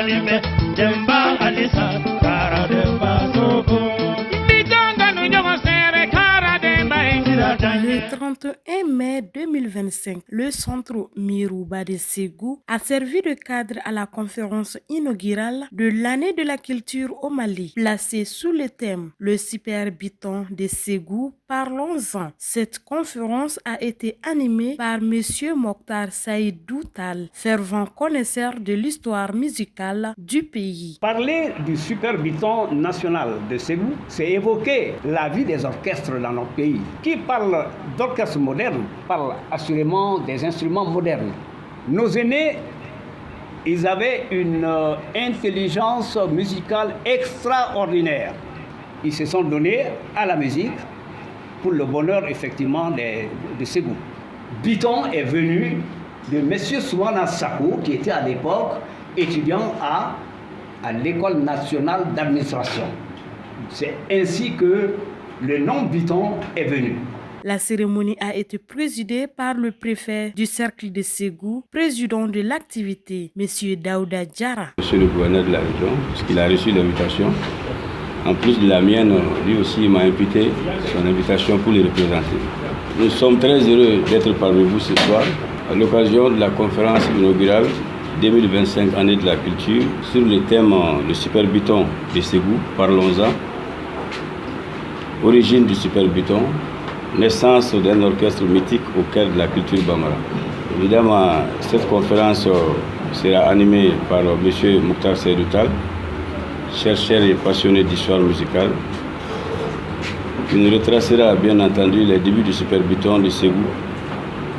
Malimbe, Demba Alisa, Kara Demba Soko. Le 31 mai 2025, le centre Mirouba de Ségou a servi de cadre à la conférence inaugurale de l'année de la culture au Mali, placée sous le thème « Le super biton de Ségou, parlons-en ». Cette conférence a été animée par M. Mokhtar Saïdou Tal, fervent connaisseur de l'histoire musicale du pays. Parler du super biton national de Ségou, c'est évoquer la vie des orchestres dans notre pays. Qui parle d'orchestre moderne parle assurément des instruments modernes. Nos aînés, ils avaient une intelligence musicale extraordinaire. Ils se sont donnés à la musique pour le bonheur effectivement de Ségou. Biton est venu de M. Souana Sako, qui était à l'époque étudiant à l'École nationale d'administration. C'est ainsi que le nom Biton est venu. La cérémonie a été présidée par le préfet du cercle de Ségou, président de l'activité, M. Daouda Diarra. Monsieur le gouverneur de la région, parce qu'il a reçu l'invitation. En plus de la mienne, lui aussi m'a invité son invitation pour les représenter. Nous sommes très heureux d'être parmi vous ce soir à l'occasion de la conférence inaugurale 2025 année de la culture sur le thème le super biton de Ségou, parlons-en. Origine du super biton, naissance d'un orchestre mythique au cœur de la culture bambara. Évidemment, cette conférence sera animée par M. Mokhtar Saïdou Tal, chercheur et passionné d'histoire musicale. Il nous retracera bien entendu les débuts du super biton de Ségou,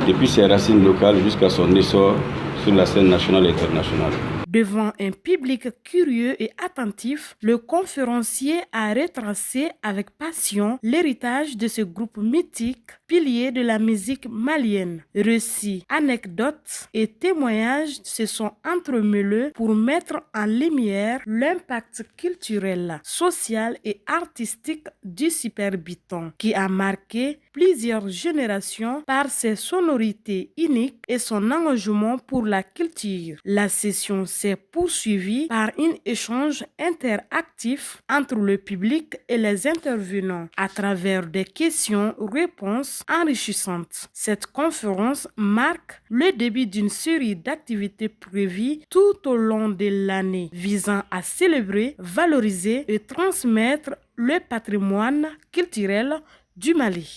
depuis ses racines locales jusqu'à son essor sur la scène nationale et internationale. Devant un public curieux et attentif, le conférencier a retracé avec passion l'héritage de ce groupe mythique, pilier de la musique malienne. Récits, anecdotes et témoignages se sont entremêlés pour mettre en lumière l'impact culturel, social et artistique du super biton, qui a marqué plusieurs générations par ses sonorités uniques et son engagement pour la culture. La session s'est poursuivie par un échange interactif entre le public et les intervenants à travers des questions-réponses enrichissantes. Cette conférence marque le début d'une série d'activités prévues tout au long de l'année visant à célébrer, valoriser et transmettre le patrimoine culturel du Mali.